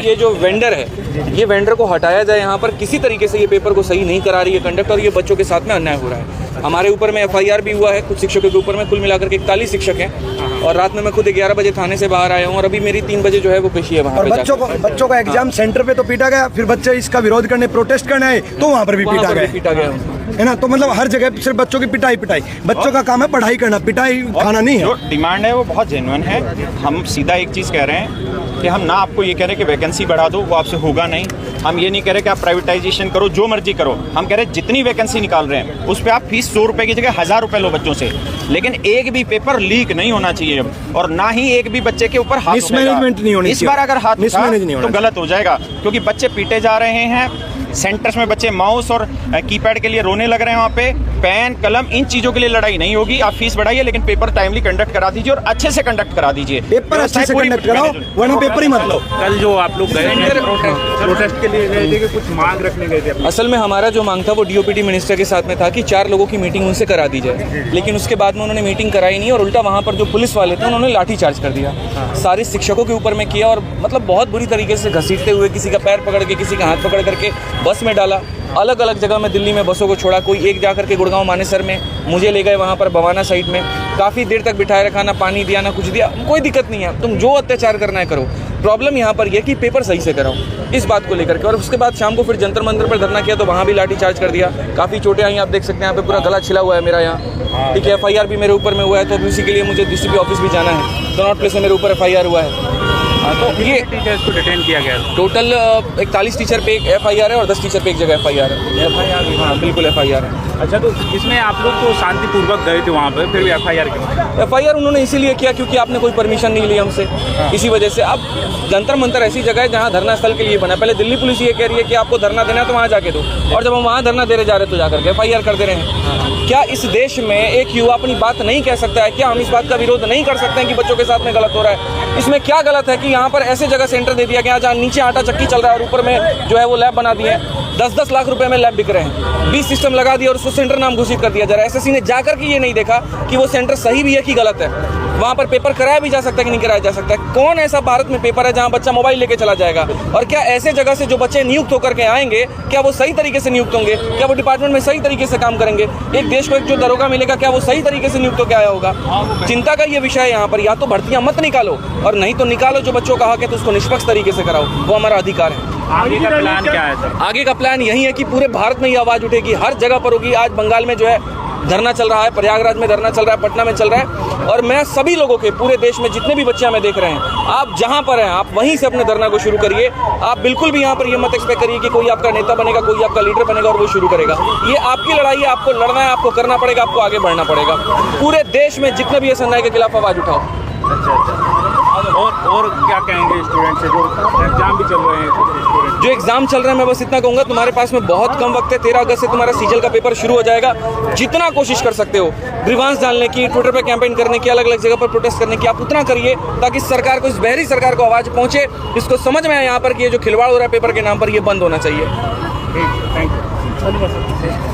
ये जो वेंडर है, ये वेंडर को हटाया जाए यहाँ पर। किसी तरीके से ये पेपर को सही नहीं करा रही है कंडक्ट, और ये बच्चों के साथ में अन्याय हो रहा है। हमारे ऊपर में FIR भी हुआ है कुछ शिक्षकों के ऊपर में, कुल मिलाकर के 41 शिक्षक हैं। और रात में मैं खुद 11 बजे थाने से बाहर आया हूँ, और अभी मेरी 3 बजे जो है वो पेशी है वहाँ पे। बच्चों का एग्जाम सेंटर पे तो पीटा गया, फिर बच्चे इसका विरोध करने प्रोटेस्ट करने आए तो वहाँ पर भी पीटा गया है ना। तो मतलब हर जगह सिर्फ बच्चों की पिटाई। बच्चों का काम है पढ़ाई करना, पिटाई खाना नहीं है। जो डिमांड है वो बहुत जेन्युइन है। हम सीधा एक चीज़ कह रहे हैं कि हम ना आपको ये कह रहे कि वैकेंसी बढ़ा दो, वो आपसे होगा नहीं। हम ये नहीं कह रहे कि आप प्राइवेटाइजेशन करो, जो मर्जी करो। हम कह रहे हैं जितनी वैकेंसी निकाल रहे हैं उस पर आप फीस 100 रुपये की जगह 1000 रुपये लो बच्चों से, लेकिन एक भी पेपर लीक नहीं होना चाहिए, और ना ही एक भी बच्चे के ऊपर हाथ मिसमैनेजमेंट नहीं होनी चाहिए। इस बार अगर हाथ मिसमैनेज नहीं तो गलत हो जाएगा, क्योंकि बच्चे पीटे जा रहे हैं। सेंटर्स में बच्चे माउस और कीपैड के लिए रोने लग रहे हैं। वहाँ पे पेन कलम इन चीज़ों के लिए लड़ाई नहीं होगी। आप फीस बढ़ाइए, लेकिन पेपर टाइमली कंडक्ट करा दीजिए और अच्छे से कंडक्ट करा दीजिए। पेपर अच्छे से कंडक्ट कराओ, वरना पेपर ही मत लो। कल जो आप लोग गए प्रोटेस्ट के लिए गए थे कि कुछ मांग रखने गए थे? असल में हमारा जो मांग था वो DOPT मिनिस्टर के साथ में था कि 4 लोगों की मीटिंग उनसे करा दी जाए, लेकिन उसके बाद में उन्होंने मीटिंग कराई नहीं, और उल्टा वहाँ पर जो पुलिस वाले थे उन्होंने लाठी चार्ज कर दिया, सारे शिक्षकों के ऊपर में किया, और मतलब बहुत बुरी तरीके से घसीटते हुए किसी का पैर पकड़ के, किसी का हाथ पकड़ करके बस में डाला। अलग अलग जगह में दिल्ली में बसों को छोड़ा, कोई एक जा करके गुड़गांव मानेसर में, मुझे ले गए वहाँ पर बवाना साइड में, काफ़ी देर तक बिठाए रखा, ना पानी दिया ना कुछ दिया। कोई दिक्कत नहीं है, तुम जो अत्याचार करना है करो, प्रॉब्लम यहाँ पर यह कि पेपर सही से कराओ, इस बात को लेकर के। और उसके बाद शाम को फिर जंतर मंतर पर धरना किया तो वहाँ भी लाठी चार्ज कर दिया, काफ़ी चोटें आई, आप देख सकते हैं यहाँ पे पूरा गला छिला हुआ है मेरा यहाँ, ठीक है। FIR भी मेरे ऊपर में हुआ है, तो अभी उसी के लिए मुझे DCP ऑफिस भी जाना है, कनॉट प्लेस में मेरे ऊपर FIR हुआ है। तो ये टीचर्स को डिटेन किया गया, टोटल 41 टीचर पे एक FIR है और 10 टीचर पे एक जगह FIR है। हाँ बिल्कुल FIR है। अच्छा, तो इसमें आप लोग तो शांतिपूर्वक गए थे वहाँ पर, फिर भी FIR क्यों? FIR उन्होंने इसीलिए किया क्योंकि आपने कोई परमिशन नहीं ली हमसे, इसी वजह से। अब जंतर मंतर ऐसी जगह है जहाँ धरना स्थल के लिए बना है। पहले दिल्ली पुलिस ये कह रही है कि आपको धरना देना है तो वहाँ जाके दो, और जब हम वहाँ धरना देने जा रहे हैं तो जाकर के FIR कर दे रहे हैं। क्या इस देश में एक युवा अपनी बात नहीं कह सकता है? क्या हम इस बात का विरोध नहीं कर सकते हैं कि बच्चों के साथ में गलत हो रहा है? इसमें क्या गलत है कि यहाँ पर ऐसे जगह सेंटर दे दिया गया जहाँ नीचे आटा चक्की चल रहा है और ऊपर में जो है वो लैब बना दिए हैं, 10-10 लाख रुपए में लैब बिक रहे हैं, 20 सिस्टम लगा दिया और उसको सेंटर नाम घोषित कर दिया जा रहा है। SSC ने जाकर के ये नहीं देखा कि वो सेंटर सही भी है कि गलत है, वहाँ पर पेपर कराया भी जा सकता है कि नहीं कराया जा सकता है। कौन ऐसा भारत में पेपर है जहाँ बच्चा मोबाइल लेके चला जाएगा? और क्या ऐसे जगह से जो बच्चे नियुक्त होकर के आएंगे, क्या वो सही तरीके से नियुक्त होंगे? क्या वो डिपार्टमेंट में सही तरीके से काम करेंगे? एक देश को एक जो दरोगा मिलेगा, क्या वो सही तरीके से नियुक्त होकर आया होगा? चिंता का ये विषय है यहाँ पर। या तो भर्तियाँ मत निकालो, और नहीं तो निकालो जो बच्चों का हक है तो उसको निष्पक्ष तरीके से कराओ, वो हमारा अधिकार है। आगे का प्लान क्या है सर? आगे का प्लान यही है कि पूरे भारत में ये आवाज़ उठेगी, हर जगह पर होगी। आज बंगाल में जो है धरना चल रहा है, प्रयागराज में धरना चल रहा है, पटना में चल रहा है, और मैं सभी लोगों के, पूरे देश में जितने भी बच्चे हमें देख रहे हैं, आप जहां पर हैं आप वहीं से अपने धरना को शुरू करिए। आप बिल्कुल भी यहां पर ये मत एक्सपेक्ट करिए कि कोई आपका नेता बनेगा, कोई आपका लीडर बनेगा और वो शुरू करेगा। ये आपकी लड़ाई है, आपको लड़ना है, आपको करना पड़ेगा, आपको आगे बढ़ना पड़ेगा। पूरे देश में जितने भी इस अन्याय के खिलाफ आवाज़ उठाओ। और क्या कहेंगे स्टूडेंट से जो एग्जाम भी चल रहे हैं? जो एग्जाम चल रहे हैं, मैं बस इतना कहूँगा, तुम्हारे पास में बहुत कम वक्त है। 13 अगस्त से तुम्हारा सीजल का पेपर शुरू हो जाएगा। जितना कोशिश कर सकते हो ग्रीवांस डालने की, ट्विटर पे कैंपेन करने की, अलग अलग जगह पर प्रोटेस्ट करने की, आप उतना करिए ताकि सरकार को, इस बहरी सरकार को आवाज़ पहुँचे, इसको समझ में आए यहाँ पर कि ये जो खिलवाड़ हो रहा है पेपर के नाम पर, ये बंद होना चाहिए। थैंक यू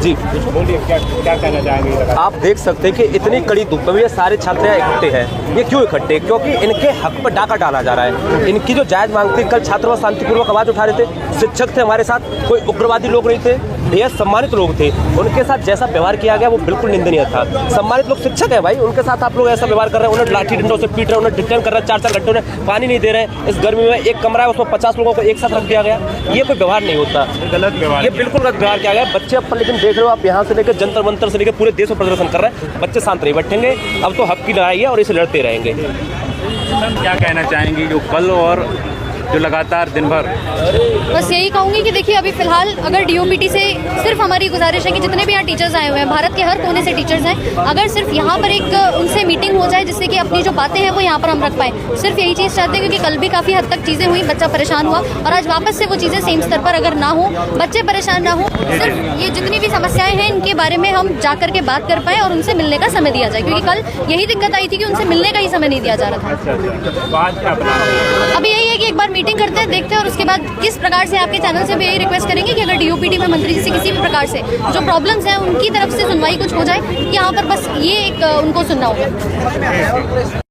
जी बोलिए, क्या कहना चाहेंगे? आप देख सकते हैं कि इतनी कड़ी धूप में ये सारे छात्र यहाँ इकट्ठे हैं। ये क्यों इकट्ठे? क्योंकि इनके हक पर डाका डाला जा रहा है। इनकी जो जायज़ मांग थी, कल छात्र शांतिपूर्वक आवाज़ उठा रहे थे, शिक्षक थे हमारे साथ, कोई उग्रवादी लोग नहीं थे, बेहद सम्मानित लोग थे। उनके साथ जैसा व्यवहार किया गया वो बिल्कुल निंदनीय था। सम्मानित लोग शिक्षक है भाई, उनके साथ आप लोग ऐसा व्यवहार कर रहे हैं, उन्हें लाठी डंडों से पीट रहे हैं, उन्हें डिटेन कर रहे हैं, 4-4 घंटों में पानी नहीं दे रहे हैं। इस गर्मी में एक कमरा है, उसमें 50 लोगों को एक साथ रख दिया गया। ये कोई व्यवहार नहीं होता, गलत व्यवहार, ये बिल्कुल गलत व्यवहार किया गया। बच्चे अब लेकिन देख रहे हो आप, यहाँ से लेकर जंतर मंतर से लेकर पूरे देश में प्रदर्शन कर रहे हैं। बच्चे शांत नहीं बैठेंगे, अब तो हक की लड़ाई है और इसे लड़ते रहेंगे। क्या कहना चाहेंगी जो कल और जो लगातार दिन भर? बस यही कहूँगी कि देखिए, अभी फिलहाल अगर DOPT से सिर्फ हमारी गुजारिश है कि जितने भी यहाँ टीचर्स आए हुए हैं, भारत के हर कोने से टीचर्स हैं, अगर सिर्फ यहाँ पर एक उनसे मीटिंग हो जाए जिससे कि अपनी जो बातें हैं वो यहाँ पर हम रख पाएँ, सिर्फ यही चीज़ चाहते हैं। क्योंकि कल भी काफ़ी हद तक चीज़ें हुई, बच्चा परेशान हुआ, और आज वापस से वो चीज़ें सेम स्तर पर अगर ना हो, बच्चे परेशान ना हो, सिर्फ ये जितनी भी समस्याएं हैं इनके बारे में हम जा करके बात कर पाएँ और उनसे मिलने का समय दिया जाए। क्योंकि कल यही दिक्कत आई थी कि उनसे मिलने का ही समय नहीं दिया जा रहा था। अभी यही है कि एक बार मीटिंग करते हैं, देखते हैं, और उसके बाद किस प्रकार से आपके चैनल से भी यही रिक्वेस्ट करेंगे कि अगर DOPT में मंत्री जी से किसी भी प्रकार से जो प्रॉब्लम्स हैं उनकी तरफ से सुनवाई कुछ हो जाए, यहाँ पर बस ये एक उनको सुनना होगा।